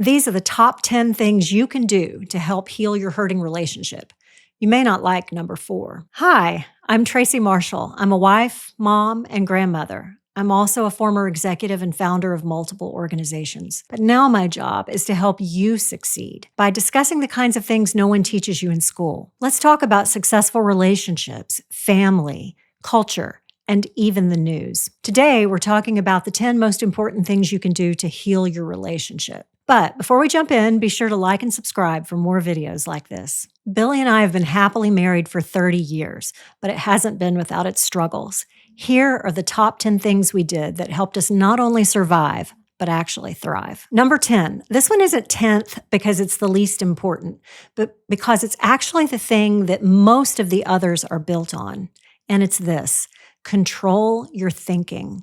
These are the top 10 things you can do to help heal your hurting relationship. You may not like number 4. Hi, I'm Tracy Marshall. I'm a wife, mom, and grandmother. I'm also a former executive and founder of multiple organizations. But now my job is to help you succeed by discussing the kinds of things no one teaches you in school. Let's talk about successful relationships, family, culture, and even the news. Today, we're talking about the 10 most important things you can do to heal your relationship. But before we jump in, be sure to like and subscribe for more videos like this. Billy and I have been happily married for 30 years, but it hasn't been without its struggles. Here are the top 10 things we did that helped us not only survive, but actually thrive. Number 10. This one isn't 10th because it's the least important, but because it's actually the thing that most of the others are built on. And it's this: control your thinking.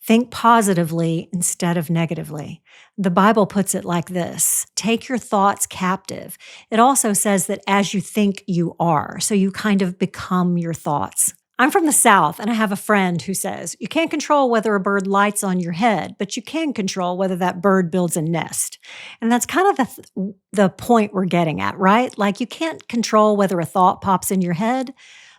Think positively instead of negatively. The Bible puts it like this: take your thoughts captive. It also says that as you think, you are. So you kind of become your thoughts. I'm from the South, and I have a friend who says, you can't control whether a bird lights on your head, but you can control whether that bird builds a nest. And that's kind of the point we're getting at, right? Like, you can't control whether a thought pops in your head,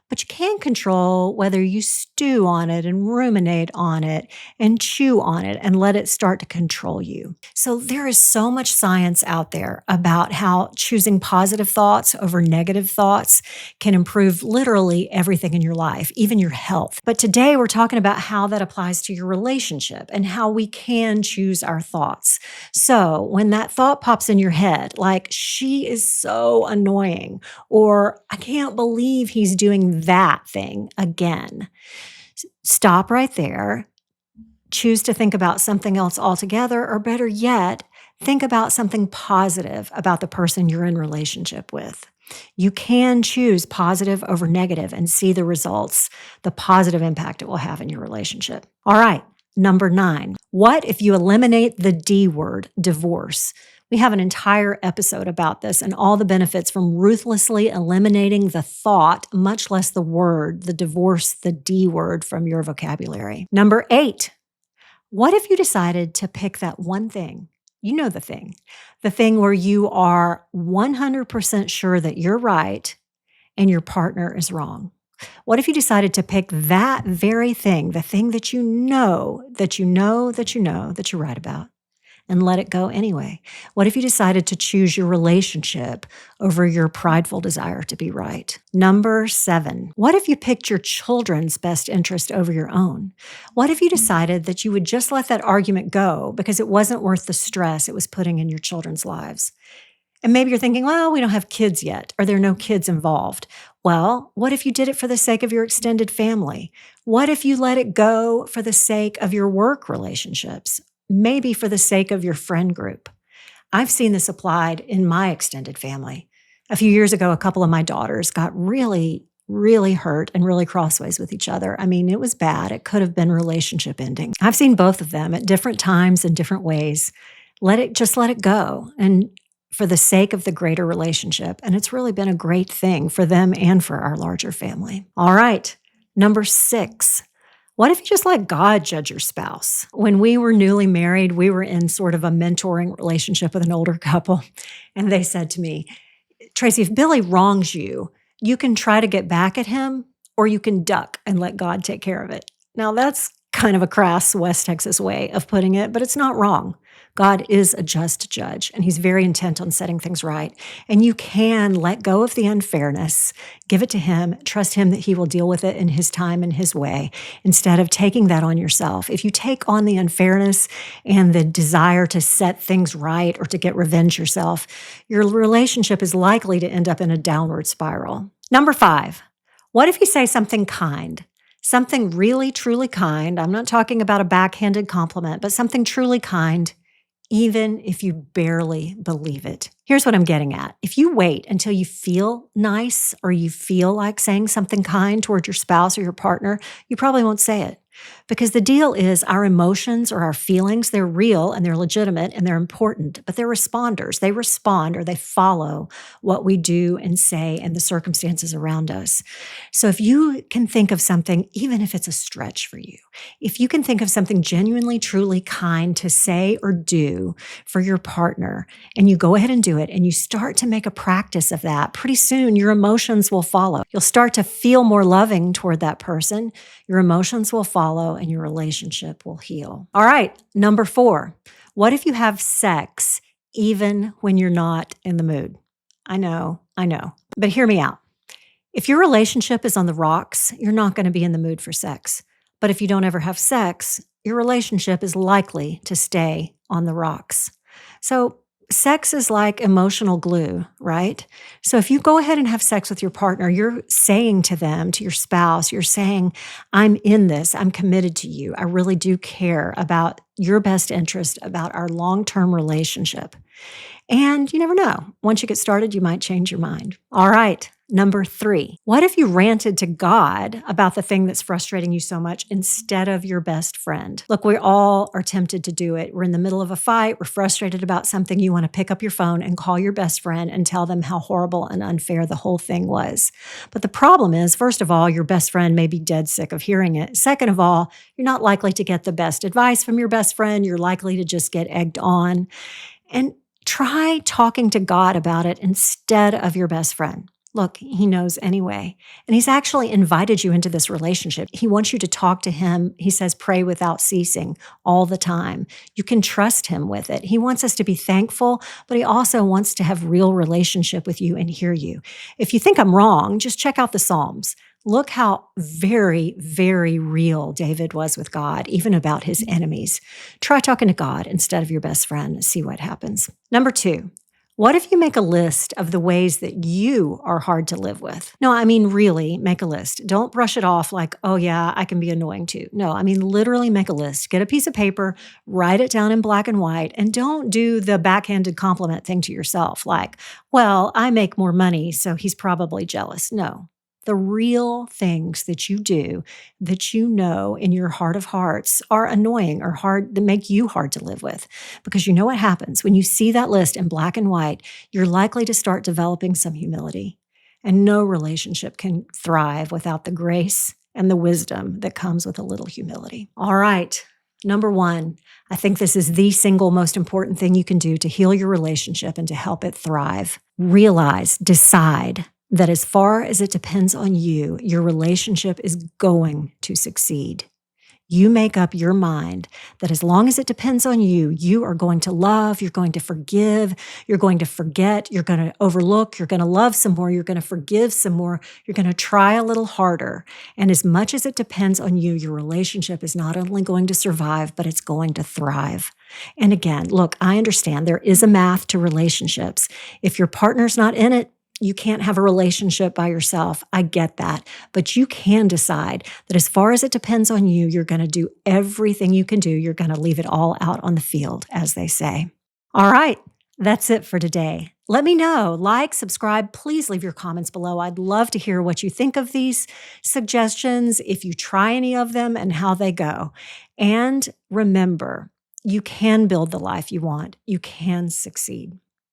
but you can control whether you stew on it and ruminate on it and chew on it and let it start to control you. So there is so much science out there about how choosing positive thoughts over negative thoughts can improve literally everything in your life, even your health. But today we're talking about how that applies to your relationship and how we can choose our thoughts. So when that thought pops in your head, like, she is so annoying, or I can't believe he's doing that thing again, stop right there. Choose to think about something else altogether, or better yet, think about something positive about the person you're in relationship with. You can choose positive over negative and see the results, the positive impact it will have in your relationship. All right, number 9. What if you eliminate the D word, divorce? We have an entire episode about this and all the benefits from ruthlessly eliminating the thought, much less the word, the divorce, the D word, from your vocabulary. Number 8. What if you decided to pick that one thing? You know, the thing where you are 100% sure that you're right and your partner is wrong. What if you decided to pick that very thing, the thing that you know that you're right about, and let it go anyway? What if you decided to choose your relationship over your prideful desire to be right? Number 7. What if you picked your children's best interest over your own? What if you decided that you would just let that argument go because it wasn't worth the stress it was putting in your children's lives? And maybe you're thinking, well, we don't have kids yet, or there are no kids involved. Well, what if you did it for the sake of your extended family? What if you let it go for the sake of your work relationships? Maybe for the sake of your friend group. I've seen this applied in my extended family. A few years ago, a couple of my daughters got really hurt and really crossways with each other. I mean, it was bad. It could have been relationship ending. I've seen both of them at different times in different ways. Let it go, and for the sake of the greater relationship. And it's really been a great thing for them and for our larger family. All right, number 6. What if you just let God judge your spouse? When we were newly married, we were in sort of a mentoring relationship with an older couple. And they said to me, Tracy, if Billy wrongs you, you can try to get back at him, or you can duck and let God take care of it. Now, that's kind of a crass West Texas way of putting it, but it's not wrong. God is a just judge, and he's very intent on setting things right. And you can let go of the unfairness, give it to him, trust him that he will deal with it in his time and his way, instead of taking that on yourself. If you take on the unfairness and the desire to set things right or to get revenge yourself, your relationship is likely to end up in a downward spiral. Number 5, what if you say something kind? Something really, truly kind. I'm not talking about a backhanded compliment, but something truly kind, even if you barely believe it. Here's what I'm getting at. If you wait until you feel nice or you feel like saying something kind toward your spouse or your partner, you probably won't say it. Because the deal is our emotions or our feelings, they're real and they're legitimate and they're important, but they're responders. They respond or they follow what we do and say and the circumstances around us. So if you can think of something, even if it's a stretch for you, if you can think of something genuinely, truly kind to say or do for your partner, and you go ahead and do it, and you start to make a practice of that, pretty soon your emotions will follow. You'll start to feel more loving toward that person. Your emotions will follow and your relationship will heal. All right, number 4. What if you have sex even when you're not in the mood? I know. But hear me out. If your relationship is on the rocks, you're not going to be in the mood for sex. But if you don't ever have sex, your relationship is likely to stay on the rocks. So sex is like emotional glue, right? So if you go ahead and have sex with your partner, you're saying to them, to your spouse, you're saying, I'm in this, I'm committed to you. I really do care about your best interest, about our long-term relationship. And you never know. Once you get started, you might change your mind. All right. Number 3, what if you ranted to God about the thing that's frustrating you so much instead of your best friend? Look, we all are tempted to do it. We're in the middle of a fight. We're frustrated about something. You want to pick up your phone and call your best friend and tell them how horrible and unfair the whole thing was. But the problem is, first of all, your best friend may be dead sick of hearing it. Second of all, you're not likely to get the best advice from your best friend. You're likely to just get egged on. And try talking to God about it instead of your best friend. Look, he knows anyway. And he's actually invited you into this relationship. He wants you to talk to him. He says, pray without ceasing all the time. You can trust him with it. He wants us to be thankful, but he also wants to have real relationship with you and hear you. If you think I'm wrong, just check out the Psalms. Look how very, very real David was with God, even about his enemies. Try talking to God instead of your best friend and see what happens. Number 2, what if you make a list of the ways that you are hard to live with? No, I mean, really make a list. Don't brush it off like, oh yeah, I can be annoying too. No, I mean, literally make a list. Get a piece of paper, write it down in black and white, and don't do the backhanded compliment thing to yourself like, well, I make more money, so he's probably jealous. No. The real things that you do that you know in your heart of hearts are annoying or hard, that make you hard to live with. Because you know what happens when you see that list in black and white, you're likely to start developing some humility. And no relationship can thrive without the grace and the wisdom that comes with a little humility. All right. Number 1, I think this is the single most important thing you can do to heal your relationship and to help it thrive. Realize, decide that as far as it depends on you, your relationship is going to succeed. You make up your mind that as long as it depends on you, you are going to love, you're going to forgive, you're going to forget, you're going to overlook, you're going to love some more, you're going to forgive some more, you're going to try a little harder. And as much as it depends on you, your relationship is not only going to survive, but it's going to thrive. And again, look, I understand there is a math to relationships. If your partner's not in it, you can't have a relationship by yourself. I get that. But you can decide that as far as it depends on you, you're going to do everything you can do. You're going to leave it all out on the field, as they say. All right. That's it for today. Let me know. Like, subscribe. Please leave your comments below. I'd love to hear what you think of these suggestions, if you try any of them, and how they go. And remember, you can build the life you want. You can succeed.